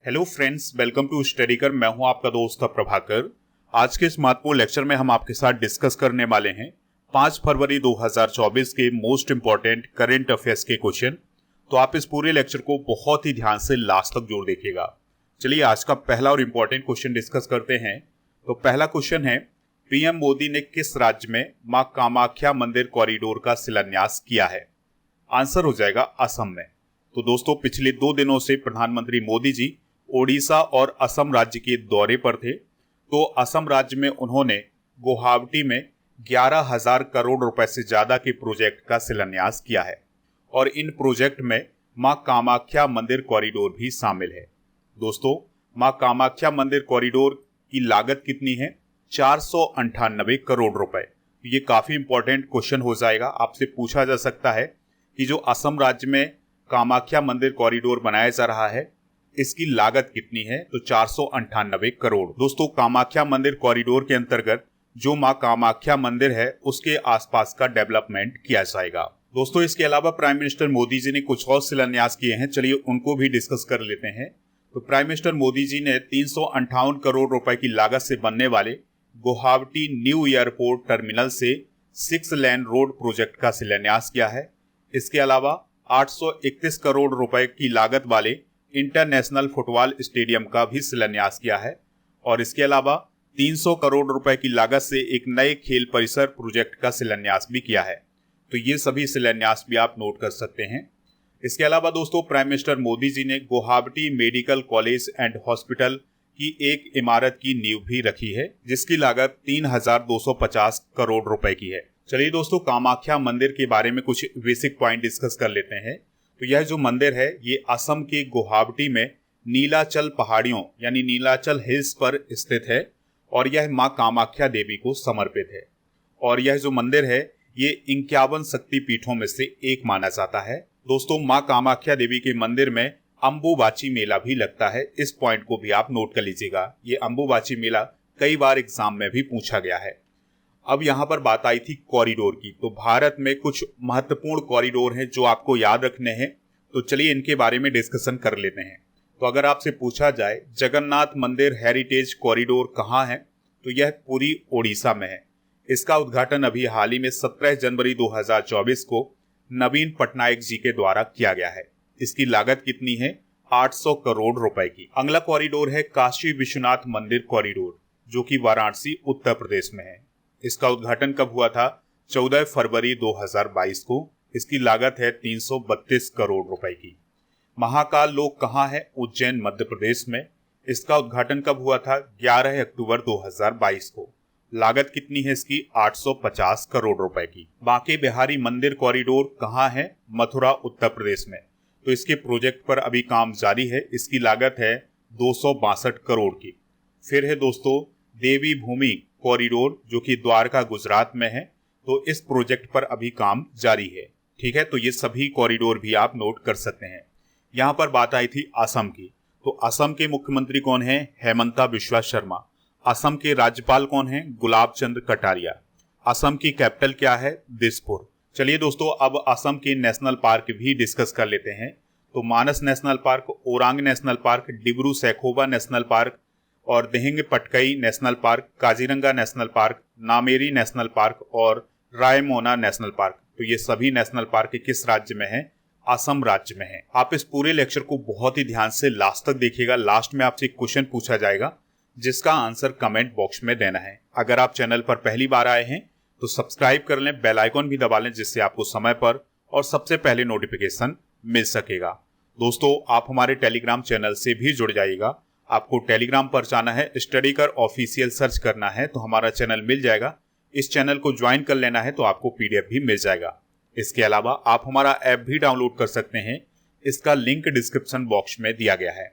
Hello friends, welcome to Studykar. मैं हूं आपका दोस्त प्रभाकर। आज के इस महत्वपूर्ण लेक्चर में हम आपके साथ डिस्कस करने वाले हैं 5 फरवरी 2024 के मोस्ट इंपॉर्टेंट करंट अफेयर्स के क्वेश्चन। तो आप इस पूरे लेक्चर को बहुत ही ध्यान से लास्ट तक जोड़ देखिएगा। चलिए आज का पहला और इम्पोर्टेंट क्वेश्चन डिस्कस करते हैं। तो पहला क्वेश्चन है, पीएम मोदी ने किस राज्य में मां कामाख्या मंदिर कॉरिडोर का शिलान्यास किया है? आंसर हो जाएगा असम में। तो दोस्तों, पिछले 2 दिनों से प्रधानमंत्री मोदी जी ओडिशा और असम राज्य के दौरे पर थे। तो असम राज्य में उन्होंने गुवाहाटी में 11,000 करोड़ रुपए से ज्यादा के प्रोजेक्ट का शिलान्यास किया है और इन प्रोजेक्ट में मां कामाख्या मंदिर कॉरिडोर भी शामिल है। दोस्तों, मां कामाख्या मंदिर कॉरिडोर की लागत कितनी है? 498 करोड़ रुपए। ये काफी इंपॉर्टेंट क्वेश्चन हो जाएगा। आपसे पूछा जा सकता है कि जो असम राज्य में कामाख्या मंदिर कॉरिडोर बनाया जा रहा है, इसकी लागत कितनी है? तो 498 करोड़। दोस्तों, कामाख्या मंदिर कॉरिडोर के अंतर्गत जो मां कामाख्या मंदिर है उसके आसपास का डेवलपमेंट किया जाएगा। दोस्तों, इसके अलावा प्राइम मिनिस्टर मोदी जी ने कुछ और शिलान्यास किए हैं। चलिए उनको भी डिस्कस कर लेते हैं। तो प्राइम मिनिस्टर मोदी जी ने 358 करोड़ रुपए की लागत से बनने वाले गुवाहाटी न्यू एयरपोर्ट टर्मिनल से 6 लेन रोड प्रोजेक्ट का शिलान्यास किया है। इसके अलावा 831 करोड़ रुपए की लागत वाले इंटरनेशनल फुटबॉल स्टेडियम का भी शिलान्यास किया है और इसके अलावा 300 करोड़ रुपए की लागत से एक नए खेल परिसर प्रोजेक्ट का शिलान्यास भी किया है। तो ये सभी शिलान्यास भी आप नोट कर सकते हैं। इसके अलावा दोस्तों, प्राइम मिनिस्टर मोदी जी ने Guwahati medical college and hospital की एक इमारत की नींव भी रखी है, जिसकी लागत 3,250 करोड़ रुपए की है। चलिए दोस्तों, कामाख्या मंदिर के बारे में कुछ बेसिक पॉइंट डिस्कस कर लेते हैं। तो यह जो मंदिर है ये असम के गुवाहाटी में नीलाचल पहाड़ियों यानी नीलाचल हिल्स पर स्थित है और यह मां कामाख्या देवी को समर्पित है। और यह जो मंदिर है ये 51 शक्ति पीठों में से एक माना जाता है। दोस्तों, मां कामाख्या देवी के मंदिर में अंबुबाची मेला भी लगता है। इस पॉइंट को भी आप नोट कर लीजिएगा। ये अंबुबाची मेला कई बार एग्जाम में भी पूछा गया है। अब यहाँ पर बात आई थी कॉरिडोर की। तो भारत में कुछ महत्वपूर्ण कॉरिडोर हैं जो आपको याद रखने हैं। तो चलिए इनके बारे में डिस्कशन कर लेते हैं। तो अगर आपसे पूछा जाए जगन्नाथ मंदिर हेरिटेज कॉरिडोर कहाँ है, तो यह पूरी ओडिशा में है। इसका उद्घाटन अभी हाल ही में 17 जनवरी 2024 को नवीन पटनायक जी के द्वारा किया गया है। इसकी लागत कितनी है? 800 करोड़ रुपए की। अगला कॉरिडोर है काशी विश्वनाथ मंदिर कॉरिडोर, जो कि वाराणसी उत्तर प्रदेश में है। इसका उद्घाटन कब हुआ था? 14 फरवरी 2022 को। इसकी लागत है 332 करोड़ रुपए की। महाकाल लोक कहाँ है? उज्जैन मध्य प्रदेश में। इसका उद्घाटन कब हुआ था? 11 अक्टूबर 2022 को। लागत कितनी है इसकी? 850 करोड़ रुपए की। बांके बिहारी मंदिर कॉरिडोर कहाँ है? मथुरा उत्तर प्रदेश में। तो इसके प्रोजेक्ट पर अभी काम जारी है। इसकी लागत है 262 करोड़ की। फिर है दोस्तों देवी भूमि कॉरिडोर, जो कि द्वारका गुजरात में है। तो इस प्रोजेक्ट पर अभी काम जारी है। ठीक है, तो ये सभी कॉरिडोर भी आप नोट कर सकते हैं। यहाँ पर बात आई थी असम की। तो असम के मुख्यमंत्री कौन है? हेमंता बिश्वा शर्मा। असम के राज्यपाल कौन है? गुलाब चंद्र कटारिया। असम की कैपिटल क्या है? दिसपुर। चलिए दोस्तों, अब असम के नेशनल पार्क भी डिस्कस कर लेते हैं। तो Manas national park, Orang national park, Dibru Saikhowa national park और Dihing Patkai national park, Kaziranga national park, Nameri national park और रायमोना नेशनल पार्क। तो ये सभी नेशनल पार्क किस राज्य में है? असम राज्य में है। आप इस पूरे लेक्चर को बहुत ही ध्यान से लास्ट तक देखिएगा। लास्ट में आपसे एक क्वेश्चन पूछा जाएगा जिसका आंसर कमेंट बॉक्स में देना है। अगर आप चैनल पर पहली बार आए हैं तो सब्सक्राइब कर लें, बेल आइकॉन भी दबा लें, जिससे आपको समय पर और सबसे पहले नोटिफिकेशन मिल सकेगा। दोस्तों, आप हमारे टेलीग्राम चैनल से भी जुड़ जाइएगा। आपको टेलीग्राम पर जाना है, स्टडीकर ऑफिशियल सर्च करना है तो हमारा चैनल मिल जाएगा। इस चैनल को ज्वाइन कर लेना है तो आपको पीडीएफ भी मिल जाएगा। इसके अलावा आप हमारा ऐप भी डाउनलोड कर सकते हैं। इसका लिंक डिस्क्रिप्शन बॉक्स में दिया गया है।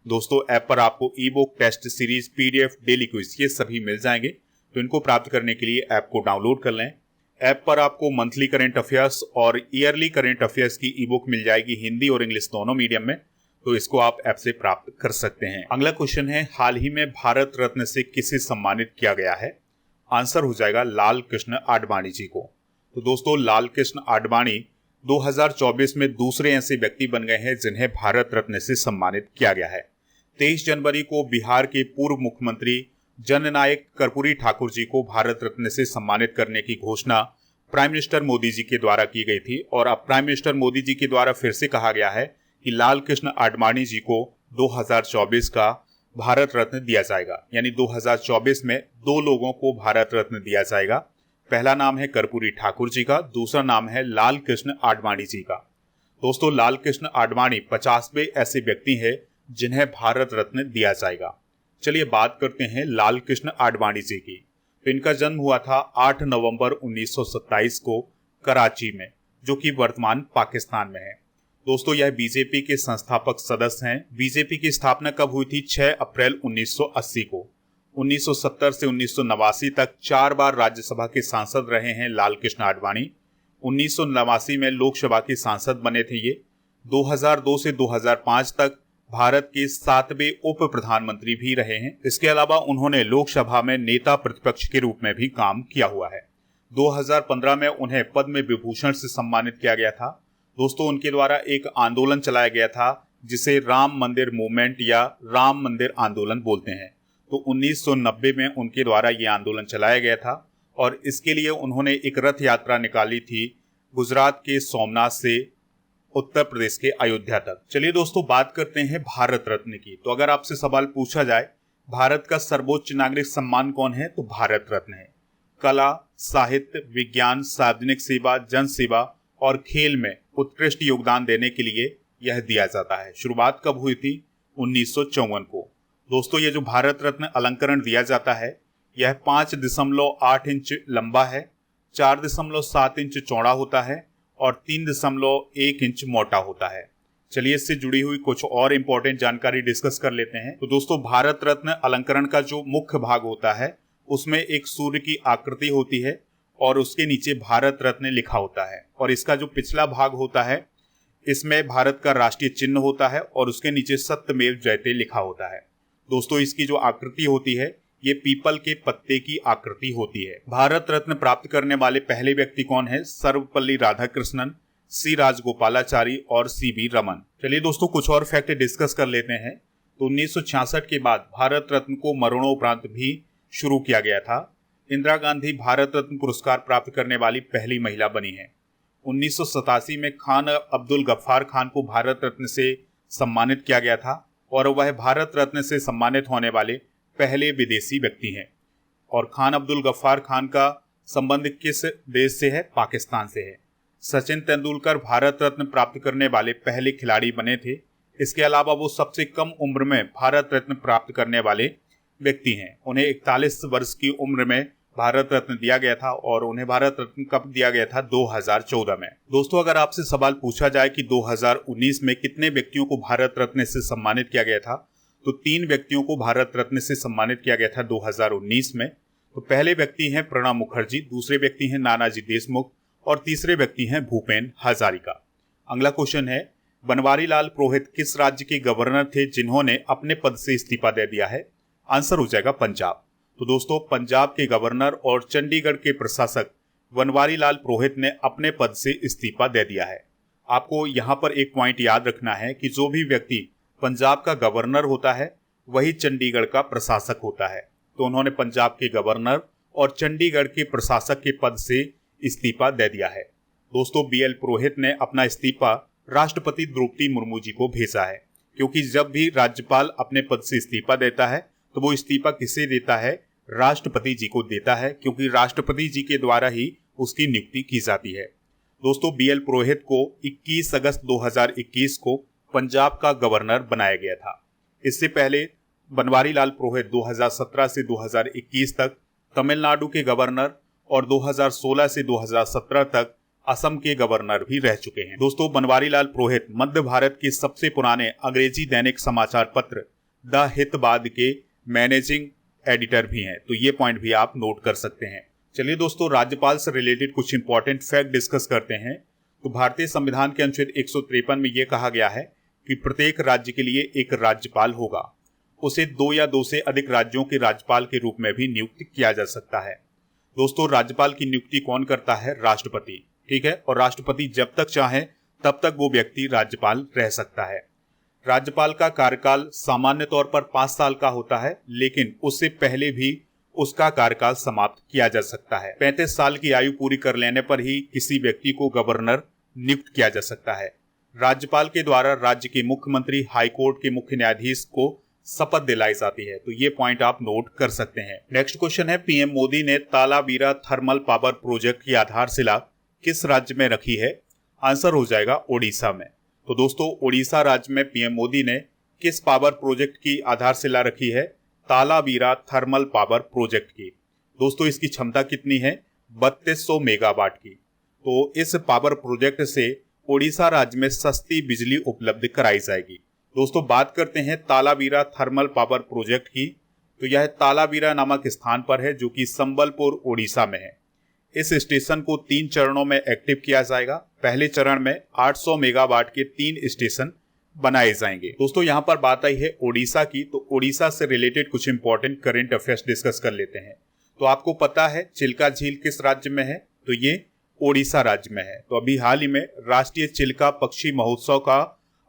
दोस्तों, ऐप पर आपको e book, test series, PDF, daily quiz ये सभी मिल जाएंगे। तो इनको प्राप्त करने के लिए ऐप को डाउनलोड कर लें। ऐप पर आपको मंथली करंट अफेयर्स और ईयरली करंट अफेयर्स की ई बुक मिल जाएगी, हिंदी और इंग्लिश दोनों मीडियम में। तो इसको आप ऐप से प्राप्त कर सकते हैं। अगला क्वेश्चन है, हाल ही में भारत रत्न से किसे सम्मानित किया गया है? आंसर हो जाएगा लाल कृष्ण आडवाणी जी को। तो दोस्तों, लाल कृष्ण आडवाणी 2024 में दूसरे ऐसे व्यक्ति बन गए हैं जिन्हें भारत रत्न से सम्मानित किया गया है। 23 जनवरी को बिहार के पूर्व मुख्यमंत्री जननायक कर्पूरी ठाकुर जी को भारत रत्न से सम्मानित करने की घोषणा प्राइम मिनिस्टर मोदी जी के द्वारा की गई थी और अब प्राइम मिनिस्टर मोदी जी के द्वारा फिर से कहा गया है कि लाल कृष्ण आडवाणी जी को 2024 का भारत रत्न दिया जाएगा। यानी 2024 में 2 लोगों को भारत रत्न दिया जाएगा। पहला नाम है कर्पूरी ठाकुर जी का, दूसरा नाम है लाल कृष्ण आडवाणी जी का। दोस्तों, लाल कृष्ण आडवाणी 50वें ऐसे व्यक्ति हैं जिन्हें भारत रत्न दिया जाएगा। चलिए बात करते हैं लाल कृष्ण आडवाणी जी की। तो इनका जन्म हुआ था 8 नवंबर 1927 को कराची में, जो कि वर्तमान पाकिस्तान में है। दोस्तों, यह बीजेपी के संस्थापक सदस्य हैं। बीजेपी की स्थापना कब हुई थी? 6 अप्रैल 1980 को। 1970 से 1989 तक 4 बार राज्यसभा के सांसद रहे हैं लाल कृष्ण आडवाणी। 1989 में लोकसभा के सांसद बने थे ये। 2002 से 2005 तक भारत के 7वें उप प्रधानमंत्री भी रहे हैं। इसके अलावा उन्होंने लोकसभा में नेता प्रतिपक्ष के रूप में भी काम किया हुआ है। 2015 में उन्हें पद्म विभूषण से सम्मानित किया गया था। दोस्तों, उनके द्वारा एक आंदोलन चलाया गया था जिसे राम मंदिर मूवमेंट या राम मंदिर आंदोलन बोलते हैं। तो 1990 में उनके द्वारा ये आंदोलन चलाया गया था और इसके लिए उन्होंने एक रथ यात्रा निकाली थी गुजरात के सोमनाथ से उत्तर प्रदेश के अयोध्या तक। चलिए दोस्तों, बात करते हैं भारत रत्न की। तो अगर आपसे सवाल पूछा जाए भारत का सर्वोच्च नागरिक सम्मान कौन है, तो भारत रत्न है। कला, साहित्य, विज्ञान, सार्वजनिक सेवा, जन सेवा और खेल में उत्कृष्ट योगदान देने के लिए यह दिया जाता है। शुरुआत कब हुई थी? 1954 को। दोस्तों, ये जो भारत रत्न अलंकरण दिया जाता है यह 5.8 इंच लंबा है, 4.7 इंच चौड़ा होता है और 3.1 इंच मोटा होता है। चलिए इससे जुड़ी हुई कुछ और इंपॉर्टेंट जानकारी डिस्कस कर लेते हैं। तो दोस्तों, भारत रत्न अलंकरण का जो मुख्य भाग होता है उसमें एक सूर्य की आकृति होती है और उसके नीचे भारत रत्न लिखा होता है, और इसका जो पिछला भाग होता है इसमें भारत का राष्ट्रीय चिन्ह होता है और उसके नीचे सत्यमेव जयते लिखा होता है। दोस्तों, इसकी जो आकृति होती है ये पीपल के पत्ते की आकृति होती है। भारत रत्न प्राप्त करने वाले पहले व्यक्ति कौन है? सर्वपल्ली राधाकृष्णन, सी राजगोपालाचारी और सी.वी. रमन। चलिए दोस्तों, कुछ और फैक्ट डिस्कस कर लेते हैं। तो 1966 के बाद भारत रत्न को मरणोपरांत भी शुरू किया गया था। इंदिरा गांधी भारत रत्न पुरस्कार प्राप्त करने वाली पहली महिला बनी है। 1987 में खान अब्दुल गफ्फार खान को भारत रत्न से सम्मानित किया गया था और वह भारत रत्न से सम्मानित होने वाले पहले विदेशी व्यक्ति हैं। और खान अब्दुल गफ्फार खान का संबंध किस देश से है? पाकिस्तान से है। सचिन तेंदुलकर भारत रत्न प्राप्त करने वाले पहले खिलाड़ी बने थे। इसके अलावा वो सबसे कम उम्र में भारत रत्न प्राप्त करने वाले व्यक्ति हैं। उन्हें 41 वर्ष की उम्र में भारत रत्न दिया गया था और उन्हें भारत रत्न कब दिया गया था? 2014 में। दोस्तों, अगर आपसे सवाल पूछा जाए कि 2019 में कितने व्यक्तियों को भारत रत्न से सम्मानित किया गया था, तो 3 व्यक्तियों को भारत रत्न से सम्मानित किया गया था 2019 में। तो पहले व्यक्ति हैं प्रणब मुखर्जी, दूसरे व्यक्ति हैं नानाजी देशमुख और तीसरे व्यक्ति हैं भूपेन हजारिका। अगला क्वेश्चन है, बनवारी लाल पुरोहित किस राज्य के गवर्नर थे जिन्होंने अपने पद से इस्तीफा दे दिया है? आंसर हो जाएगा पंजाब। तो दोस्तों, पंजाब के गवर्नर और चंडीगढ़ के प्रशासक बनवारी लाल पुरोहित ने अपने पद से इस्तीफा दे दिया है। आपको यहाँ पर एक पॉइंट याद रखना है कि जो भी व्यक्ति पंजाब का गवर्नर होता है वही चंडीगढ़ का प्रशासक होता है। तो उन्होंने पंजाब के गवर्नर और चंडीगढ़ के प्रशासक के पद से इस्तीफा दे दिया है। दोस्तों, BL पुरोहित ने अपना इस्तीफा राष्ट्रपति द्रौपदी मुर्मू जी को भेजा है, क्योंकि जब भी राज्यपाल अपने पद से इस्तीफा देता है तो वो इस्तीफा किसे देता है? राष्ट्रपति जी को देता है, क्योंकि राष्ट्रपति जी के द्वारा ही उसकी नियुक्ति की जाती है। दोस्तों, BL पुरोहित को 21 अगस्त 2021 को पंजाब का गवर्नर बनाया गया था। इससे पहले बनवारी लाल पुरोहित 2017 से 2021 तक तमिलनाडु के गवर्नर और 2016 से 2017 तक असम के गवर्नर भी रह चुके हैं। दोस्तों, बनवारी लाल पुरोहित मध्य भारत के सबसे पुराने अंग्रेजी दैनिक समाचार पत्र द हितवाद के मैनेजिंग एडिटर भी हैं। तो ये पॉइंट भी आप नोट कर सकते हैं। चलिए दोस्तों, राज्यपाल से रिलेटेड कुछ इंपॉर्टेंट फैक्ट डिस्कस करते हैं। तो भारतीय संविधान के अनुच्छेद 153 में यह कहा गया है कि प्रत्येक राज्य के लिए एक राज्यपाल होगा। उसे 2 या 2 से अधिक राज्यों के राज्यपाल के रूप में भी नियुक्त किया जा सकता है। दोस्तों, राज्यपाल की नियुक्ति कौन करता है? राष्ट्रपति। ठीक है, और राष्ट्रपति जब तक चाहे तब तक वो व्यक्ति राज्यपाल रह सकता है। राज्यपाल का कार्यकाल सामान्य तौर पर 5 साल का होता है, लेकिन उससे पहले भी उसका कार्यकाल समाप्त किया जा सकता है। 35 साल की आयु पूरी कर लेने पर ही किसी व्यक्ति को गवर्नर नियुक्त किया जा सकता है। राज्यपाल के द्वारा राज्य के मुख्यमंत्री, हाईकोर्ट के मुख्य न्यायाधीश को शपथ दिलाई जाती है। तो ये पॉइंट आप नोट कर सकते हैं। नेक्स्ट क्वेश्चन है, पीएम मोदी ने तालाबीरा थर्मल पावर प्रोजेक्ट की आधारशिला किस राज्य में रखी है? आंसर हो जाएगा ओडिशा में। तो दोस्तों, ओडिशा राज्य में पीएम मोदी ने किस पावर प्रोजेक्ट की आधारशिला रखी है? तालाबीरा थर्मल पावर प्रोजेक्ट की। दोस्तों, इसकी क्षमता कितनी है? 3200 मेगावाट की। तो इस पावर प्रोजेक्ट से ओडिशा राज्य में सस्ती बिजली उपलब्ध कराई जाएगी। दोस्तों, बात करते हैं तालाबीरा थर्मल पावर प्रोजेक्ट की। तो यह तालाबीरा नामक स्थान पर है, जो कि संबलपुर ओडिशा में है। इस स्टेशन को 3 चरणों में एक्टिव किया जाएगा। पहले चरण में 800 मेगावाट के 3 स्टेशन बनाए जाएंगे। दोस्तों, यहाँ पर बात आई है ओडिशा की, तो ओडिशा से रिलेटेड कुछ इंपॉर्टेंट करंट अफेयर्स डिस्कस कर लेते हैं। तो आपको पता है चिल्का झील किस राज्य में है? तो ये ओडिशा राज्य में है। तो अभी हाल ही में राष्ट्रीय चिल्का पक्षी महोत्सव का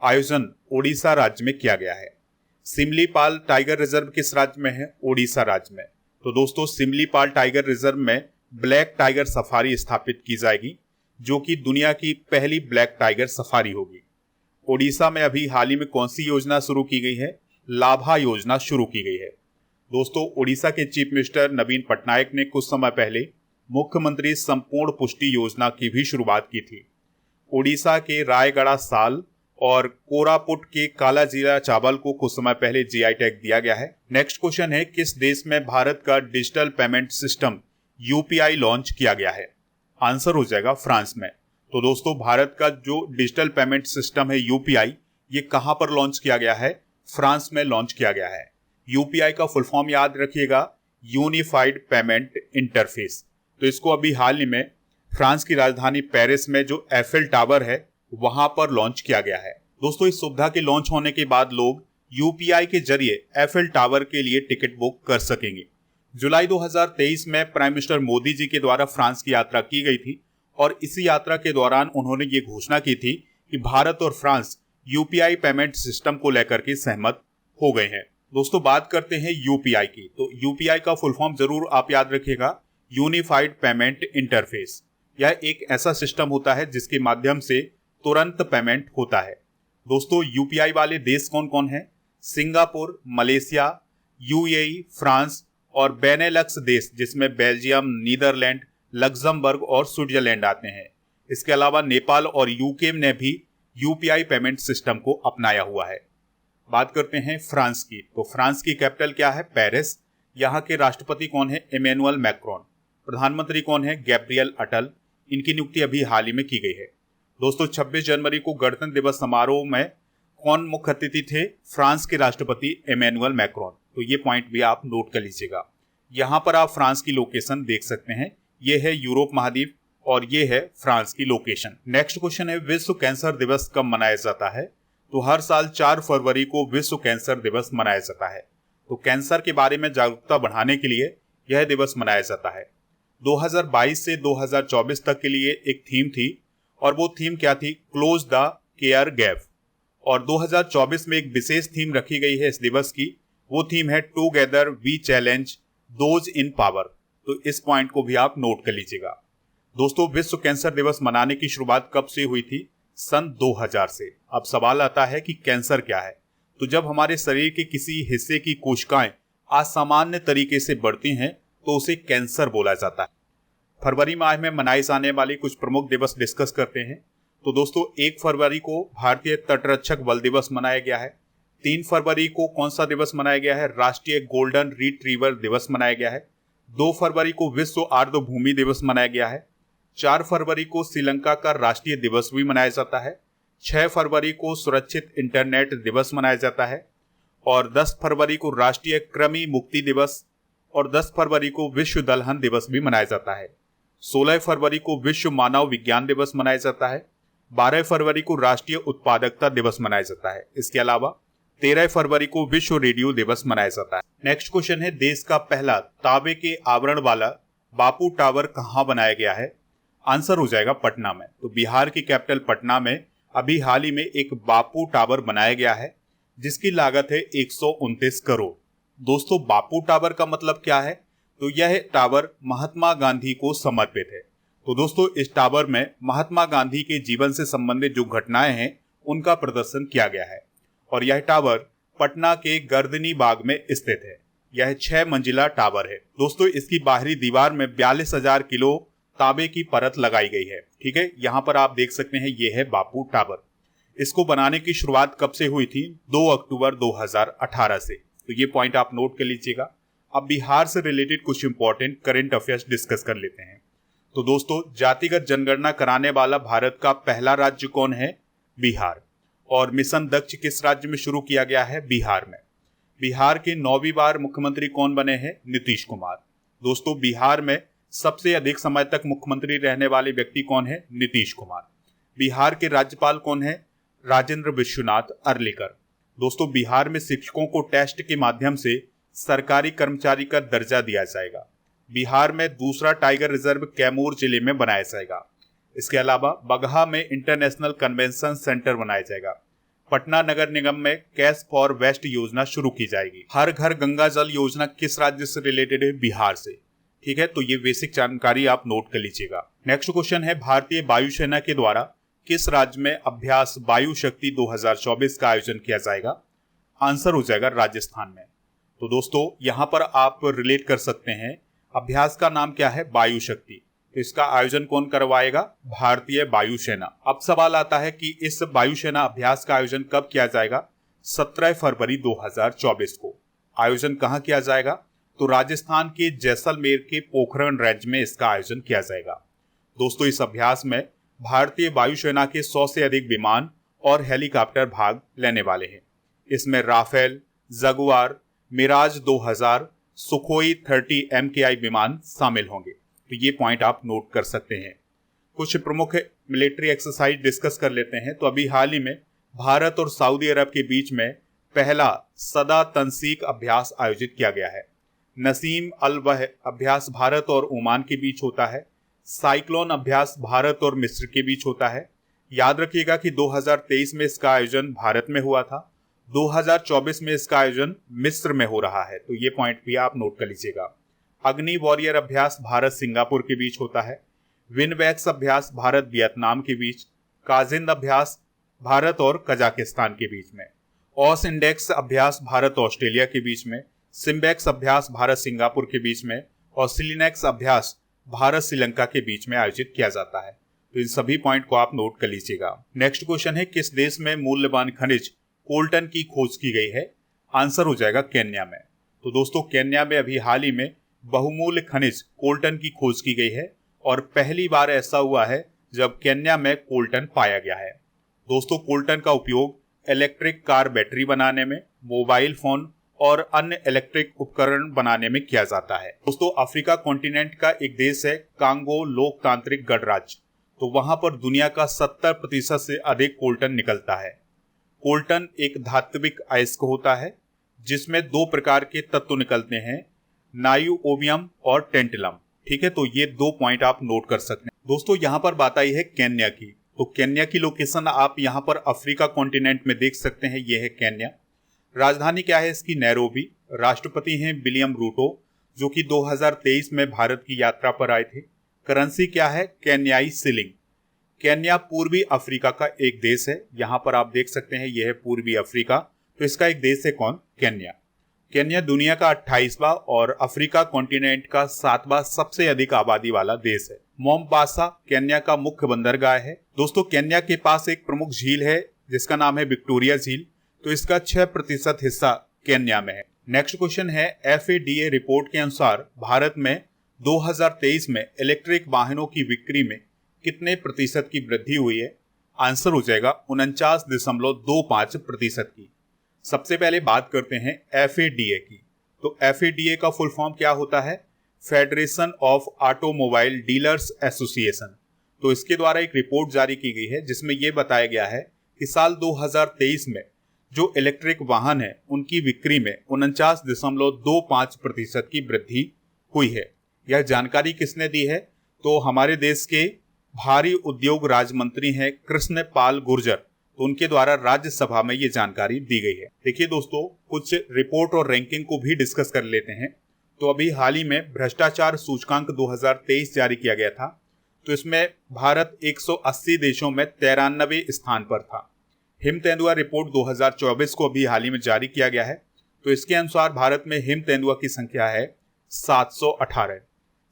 आयोजन ओडिशा राज्य में किया गया है। सिमलीपाल टाइगर रिजर्व किस राज्य में है? ओडिशा राज्य में। तो दोस्तों, सिमलीपाल टाइगर रिजर्व में ब्लैक टाइगर सफारी स्थापित की जाएगी, जो कि दुनिया की पहली ब्लैक टाइगर सफारी होगी। ओडिशा में अभी हाल ही में कौन सी योजना शुरू की गई है? लाभा योजना शुरू की गई है। दोस्तों, ओडिशा के चीफ मिनिस्टर नवीन पटनायक ने कुछ समय पहले मुख्यमंत्री संपूर्ण पुष्टि योजना की भी शुरुआत की थी। ओडिशा के रायगढ़ साल और कोरापुट के कालाजीरा चावल को कुछ समय पहले जीआई टैग दिया गया है। नेक्स्ट क्वेश्चन है, किस देश में भारत का digital payment system UPI launch किया गया है? आंसर हो जाएगा फ्रांस में। तो दोस्तों, भारत का जो डिजिटल पेमेंट सिस्टम है यूपीआई, ये कहां पर लॉन्च किया गया है? फ्रांस में लॉन्च किया गया है। यूपीआई का फुल फॉर्म याद रखिएगा, यूनिफाइड पेमेंट इंटरफेस। तो इसको अभी हाल ही में फ्रांस की राजधानी पेरिस में जो एफिल टावर है वहां पर लॉन्च किया गया है। दोस्तों, इस सुविधा के लॉन्च होने के बाद लोग यूपीआई के जरिए एफिल टावर के लिए टिकट बुक कर सकेंगे। जुलाई 2023 में प्राइम मिनिस्टर मोदी जी के द्वारा फ्रांस की यात्रा की गई थी और इसी यात्रा के दौरान उन्होंने ये घोषणा की थी कि भारत और फ्रांस यूपीआई पेमेंट सिस्टम को लेकर के सहमत हो गए हैं। दोस्तों, बात करते हैं यूपीआई की। तो यूपीआई का फुल फॉर्म जरूर आप याद रखिएगा, यूनिफाइड पेमेंट इंटरफेस। यह एक ऐसा सिस्टम होता है जिसके माध्यम से तुरंत पेमेंट होता है। दोस्तों, यूपीआई वाले देश कौन कौन है? सिंगापुर, मलेशिया, यूएई, फ्रांस और बेनेलक्स देश, जिसमें बेल्जियम, नीदरलैंड, लग्जमबर्ग और स्विट्जरलैंड आते हैं। इसके अलावा नेपाल और यूके ने भी यूपीआई पेमेंट सिस्टम को अपनाया हुआ है। बात करते हैं फ्रांस की। तो फ्रांस की कैपिटल क्या है? पेरिस। यहाँ के राष्ट्रपति कौन है? Emmanuel Macron. प्रधानमंत्री कौन है? Gabriel Attal. इनकी नियुक्ति अभी हाल ही में की गई है। दोस्तों, 26 जनवरी को गणतंत्र दिवस समारोह में कौन मुख्य अतिथि थे? फ्रांस के राष्ट्रपति इमैनुअल मैक्रोन। तो ये पॉइंट भी आप नोट कर लीजिएगा। यहाँ पर आप फ्रांस की लोकेशन देख सकते हैं। ये है यूरोप महाद्वीप और ये है फ्रांस की लोकेशन। नेक्स्ट क्वेश्चन है, विश्व कैंसर दिवस कब मनाया जाता है? तो हर साल 4 फरवरी को विश्व कैंसर दिवस मनाया जाता है। तो कैंसर के बारे में जागरूकता बढ़ाने के लिए यह दिवस मनाया जाता है। 2022 से 2024 तक के लिए एक थीम थी और वो थीम क्या थी? Close the care gap. और 2024 में एक विशेष थीम रखी गई है इस दिवस की। वो थीम है together we challenge those in power. तो इस पॉइंट को भी आप नोट कर लीजिएगा। दोस्तों, विश्व कैंसर दिवस मनाने की शुरुआत कब से हुई थी? सन 2000 से। अब सवाल आता है कि कैंसर क्या है? तो जब हमारे शरीर के किसी हिस्से की कोशिकाएं असामान्य तरीके से बढ़ती हैं तो उसे कैंसर बोला जाता है। फरवरी माह में मनाए जाने वाले कुछ प्रमुख दिवस डिस्कस करते हैं। तो दोस्तों, 1 फरवरी को भारतीय तटरक्षक बल दिवस मनाया गया है। 3 फरवरी को कौन सा दिवस मनाया गया है? राष्ट्रीय गोल्डन रिट्रीवर दिवस मनाया गया है। 2 फरवरी को विश्व आर्द्रभूमि दिवस मनाया गया है। 4 फरवरी को श्रीलंका का राष्ट्रीय दिवस भी मनाया जाता है। 6 फरवरी को सुरक्षित इंटरनेट दिवस मनाया जाता है और 10 फरवरी को राष्ट्रीय कृमि मुक्ति दिवस और 10 फरवरी को विश्व दलहन दिवस भी मनाया जाता है। 16 फरवरी को विश्व मानव विज्ञान दिवस मनाया जाता है। 12 फरवरी को राष्ट्रीय उत्पादकता दिवस मनाया जाता है। इसके अलावा 13 फरवरी को विश्व रेडियो दिवस मनाया जाता है। नेक्स्ट क्वेश्चन है, देश का पहला तांबे के आवरण वाला बापू टावर कहां बनाया गया है? आंसर हो जाएगा पटना में। तो बिहार की कैपिटल पटना में अभी हाल ही में एक बापू टावर बनाया गया है। जिसकी लागत है 129 करोड़। दोस्तों बापू टावर का मतलब क्या है? तो यह टावर महात्मा गांधी को समर्पित है। तो दोस्तों इस टावर में महात्मा गांधी के जीवन से संबंधित जो घटनाएं हैं उनका प्रदर्शन किया गया है और यह टावर पटना के गर्दनी बाग में स्थित है। यह 6 मंजिला टावर है। दोस्तों इसकी बाहरी दीवार में 42,000 किलो तांबे की परत लगाई गई है। ठीक है, यहाँ पर आप देख सकते हैं ये है बापू टावर। इसको बनाने की शुरुआत कब से हुई थी? 2 अक्टूबर 2018 से। तो ये पॉइंट आप नोट कर लीजिएगा। अब बिहार से रिलेटेड कुछ इंपॉर्टेंट करंट अफेयर्स डिस्कस कर लेते हैं। तो दोस्तों जातिगत जनगणना कराने वाला भारत का पहला राज्य कौन है? बिहार। और मिशन दक्ष किस राज्य में शुरू किया गया है? बिहार में। बिहार के 9वीं बार मुख्यमंत्री कौन बने हैं? नीतीश कुमार। दोस्तों बिहार में सबसे अधिक समय तक मुख्यमंत्री रहने वाले व्यक्ति कौन है? नीतीश कुमार। बिहार के राज्यपाल कौन है? राजेंद्र विश्वनाथ अर्लेकर। दोस्तों बिहार में शिक्षकों को टेस्ट के माध्यम से सरकारी कर्मचारी का दर्जा दिया जाएगा। बिहार में दूसरा टाइगर रिजर्व कैमूर जिले में बनाया जाएगा। इसके अलावा बगहा में इंटरनेशनल कन्वेंशन सेंटर बनाया जाएगा। पटना नगर निगम में कैश फॉर वेस्ट योजना शुरू की जाएगी। हर घर गंगा जल योजना किस राज्य से रिलेटेड है? बिहार से। ठीक है, तो ये बेसिक जानकारी आप नोट कर लीजिएगा। नेक्स्ट क्वेश्चन है भारतीय वायुसेना के द्वारा किस राज्य में अभ्यास वायु शक्ति 2024 का आयोजन किया जाएगा? आंसर हो जाएगा राजस्थान में। तो दोस्तों यहां पर आप रिलेट कर सकते हैं, अभ्यास का नाम क्या है? वायु शक्ति। तो इसका आयोजन कौन करवाएगा? भारतीय वायुसेना। अब सवाल आता है कि इस वायुसेना अभ्यास का आयोजन कब किया जाएगा? 17 फरवरी 2024 को। आयोजन कहां किया जाएगा? तो राजस्थान के जैसलमेर के पोखरण रेंज में इसका आयोजन किया जाएगा। दोस्तों इस अभ्यास में भारतीय वायुसेना के 100 से अधिक विमान और हेलीकॉप्टर भाग लेने वाले हैं। इसमें Rafale, Jaguar, Mirage 2000, Sukhoi 30 MKI विमान शामिल होंगे। तो ये पॉइंट आप नोट कर सकते हैं। कुछ प्रमुख मिलिट्री एक्सरसाइज डिस्कस कर लेते हैं। तो अभी हाल ही में भारत और सऊदी अरब के बीच में पहला सदा तनसीक अभ्यास आयोजित किया गया है। नसीम अल वह अभ्यास भारत और ओमान के बीच होता है। साइक्लोन अभ्यास भारत और मिस्र के बीच होता है। याद रखिएगा कि 2023 में इसका आयोजन भारत में हुआ था, 2024 में इसका आयोजन मिस्र में हो रहा है। तो ये पॉइंट भी आप नोट कर लीजिएगा। अग्नि वॉरियर अभ्यास भारत सिंगापुर के बीच होता है। विनवैक्स अभ्यास भारत वियतनाम के बीच। काजिंद अभ्यास भारत और कजाकिस्तान के बीच में। ऑस इंडेक्स अभ्यास भारत ऑस्ट्रेलिया के बीच में। सिम्बेक्स अभ्यास भारत सिंगापुर के बीच में और सिलिनेक्स अभ्यास भारत श्रीलंका के बीच में आयोजित किया जाता है। तो इन सभी पॉइंट को आप नोट कर लीजिएगा। नेक्स्ट क्वेश्चन है किस देश में मूल्यवान खनिज कोल्टन की खोज की गई है? आंसर हो जाएगा केन्या में। तो दोस्तों केन्या में अभी हाल ही में बहुमूल्य खनिज कोल्टन की खोज की गई है और पहली बार ऐसा हुआ है जब केन्या में कोल्टन पाया गया है। दोस्तों कोल्टन का उपयोग इलेक्ट्रिक कार बैटरी बनाने में, मोबाइल फोन और अन्य इलेक्ट्रिक उपकरण बनाने में किया जाता है। दोस्तों अफ्रीका कॉन्टिनेंट का एक देश है कांगो लोकतांत्रिक गणराज्य। तो वहां पर दुनिया का 70% से अधिक कोल्टन निकलता है। कोल्टन एक धात्विक अयस्क होता है जिसमें 2 प्रकार के तत्व निकलते हैं, नाइओबियम और टेंटलम। ठीक है, तो ये 2 पॉइंट आप नोट कर सकते हैं। दोस्तों यहाँ पर बात आई है केन्या की। तो केन्या की लोकेशन आप यहाँ पर अफ्रीका कॉन्टिनेंट में देख सकते हैं, ये है केन्या। राजधानी क्या है इसकी? नैरोबी। राष्ट्रपति हैं विलियम रूटो जो कि 2023 में भारत की यात्रा पर आए थे। करेंसी क्या है? केन्याई शिलिंग। केन्या पूर्वी अफ्रीका का एक देश है। यहाँ पर आप देख सकते हैं यह है पूर्वी अफ्रीका। तो इसका एक देश है कौन? केन्या। केन्या दुनिया का 28वां और अफ्रीका कॉन्टिनेंट का 7वां सबसे अधिक आबादी वाला देश है। मोम्बासा केन्या का मुख्य बंदरगाह है। दोस्तों केन्या के पास एक प्रमुख झील है जिसका नाम है विक्टोरिया झील। तो इसका 6% हिस्सा केन्या में है। नेक्स्ट क्वेश्चन है FADA रिपोर्ट के अनुसार भारत में 2023 में इलेक्ट्रिक वाहनों की बिक्री में कितने प्रतिशत की वृद्धि हुई है? आंसर हो जाएगा 49.25% की। सबसे पहले बात करते हैं FADA की। तो FADA का फुल फॉर्म क्या होता है? Federation of automobile dealers association. तो इसके द्वारा एक रिपोर्ट जारी की गई है जिसमें यह बताया गया है कि साल 2023 में जो इलेक्ट्रिक वाहन है उनकी बिक्री में 49.25% की वृद्धि हुई है। यह जानकारी किसने दी है? तो हमारे देश के भारी उद्योग राज्य मंत्री हैं कृष्ण पाल गुर्जर। तो उनके द्वारा राज्यसभा में ये जानकारी दी गई है। देखिए दोस्तों, कुछ रिपोर्ट और रैंकिंग को भी डिस्कस कर लेते हैं। तो अभी हाल ही में भ्रष्टाचार सूचकांक 2023 जारी किया गया था। तो इसमें भारत 180 देशों में 93वें स्थान पर था। हिम तेंदुआ रिपोर्ट 2024 को अभी हाल ही में जारी किया गया है। तो इसके अनुसार भारत में हिम तेंदुआ की संख्या है 718।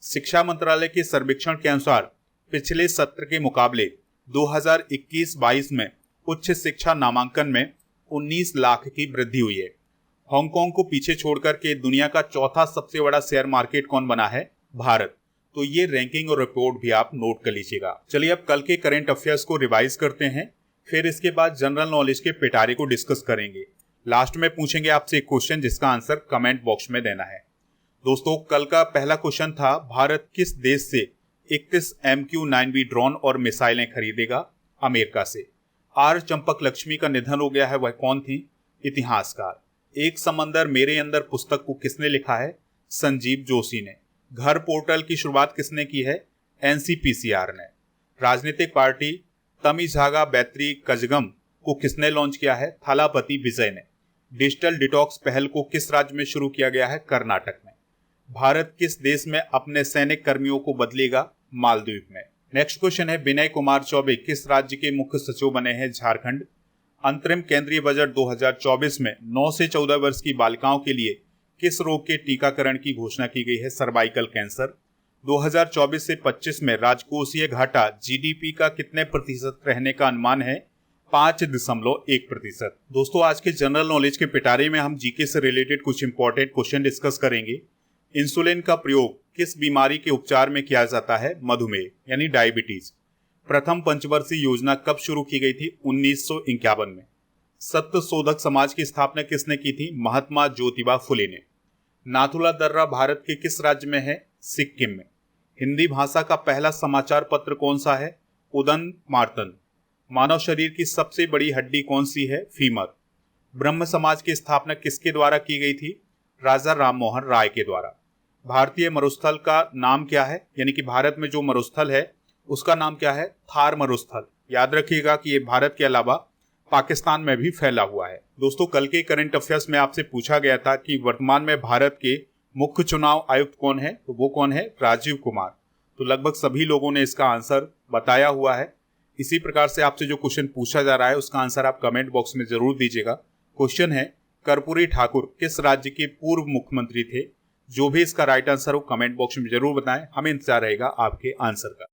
शिक्षा मंत्रालय के सर्वेक्षण के अनुसार पिछले सत्र के मुकाबले 2021-22 में उच्च शिक्षा नामांकन में 19 लाख की वृद्धि हुई है। हांगकांग को पीछे छोड़कर के दुनिया का चौथा सबसे बड़ा शेयर मार्केट कौन बना है? भारत। तो ये रैंकिंग और रिपोर्ट भी आप नोट कर लीजिएगा। चलिए अब कल के करंट अफेयर्स को रिवाइज करते हैं, फिर इसके बाद जनरल नॉलेज के पिटारे को डिस्कस करेंगे। लास्ट में पूछेंगे आपसे एक क्वेश्चन जिसका आंसर कमेंट बॉक्स में देना है। दोस्तों, कल का पहला क्वेश्चन था, भारत किस देश से 31 MQ-9V ड्रोन और मिसाइलें खरीदेगा? अमेरिका से। आर चंपक लक्ष्मी का निधन हो गया है, वह कौन थी? इतिहासकार। एक समंदर मेरे अंदर पुस्तक को किसने लिखा है? संजीव जोशी ने। घर पोर्टल की शुरुआत किसने की है? NCPCR ने। राजनीतिक पार्टी तमिझागा बैत्री कजगम को किसने लॉन्च किया है? थालापति विजय ने। डिजिटल डिटॉक्स पहल को किस राज्य में शुरू किया गया है? कर्नाटक में। भारत किस देश में अपने सैनिक कर्मियों को बदलेगा? मालदीव में। नेक्स्ट क्वेश्चन है, विनय कुमार चौबे किस राज्य के मुख्य सचिव बने हैं? झारखंड। अंतरिम केंद्रीय बजट 2024 में 9 से 14 वर्ष की बालिकाओं के लिए किस रोग के टीकाकरण की घोषणा की गई है? Cervical cancer. 2024 से 25 में राजकोषीय घाटा GDP का कितने प्रतिशत रहने का अनुमान है? 5.1%। दोस्तों, आज के जनरल नॉलेज के पिटारे में हम जीके से रिलेटेड कुछ इंपॉर्टेंट क्वेश्चन डिस्कस करेंगे। इंसुलिन का प्रयोग किस बीमारी के उपचार में किया जाता है? मधुमेह यानी डायबिटीज। प्रथम पंचवर्षीय योजना कब शुरू की गई थी? 1951 में। सत्य शोधक समाज की स्थापना किसने की थी? महात्मा ज्योतिबा फुले ने। नाथुला दर्रा भारत के किस राज्य में है? सिक्किम में। हिंदी भाषा का पहला समाचार पत्र कौन सा है? उदन मार्तन। मानव शरीर की सबसे बड़ी हड्डी कौन सी है? फीमर। ब्रह्म समाज की स्थापना किसके द्वारा की गई थी? राजा राममोहन राय के द्वारा। भारतीय मरुस्थल का नाम क्या है? यानी कि भारत में जो मरुस्थल है उसका नाम क्या है? थार मरुस्थल। याद रखिएगा कि ये भारत के अलावा पाकिस्तान में भी फैला हुआ है। दोस्तों, कल के करंट अफेयर्स में आपसे पूछा गया था कि वर्तमान में भारत के मुख्य चुनाव आयुक्त कौन है? तो वो कौन है? राजीव कुमार। तो लगभग सभी लोगों ने इसका आंसर बताया हुआ है। इसी प्रकार से आपसे जो क्वेश्चन पूछा जा रहा है उसका आंसर आप कमेंट बॉक्स में जरूर दीजिएगा। क्वेश्चन है, कर्पूरी ठाकुर किस राज्य के पूर्व मुख्यमंत्री थे? जो भी इसका राइट आंसर हो कमेंट बॉक्स में जरूर बताएं, हमें इंतजार रहेगा आपके आंसर का।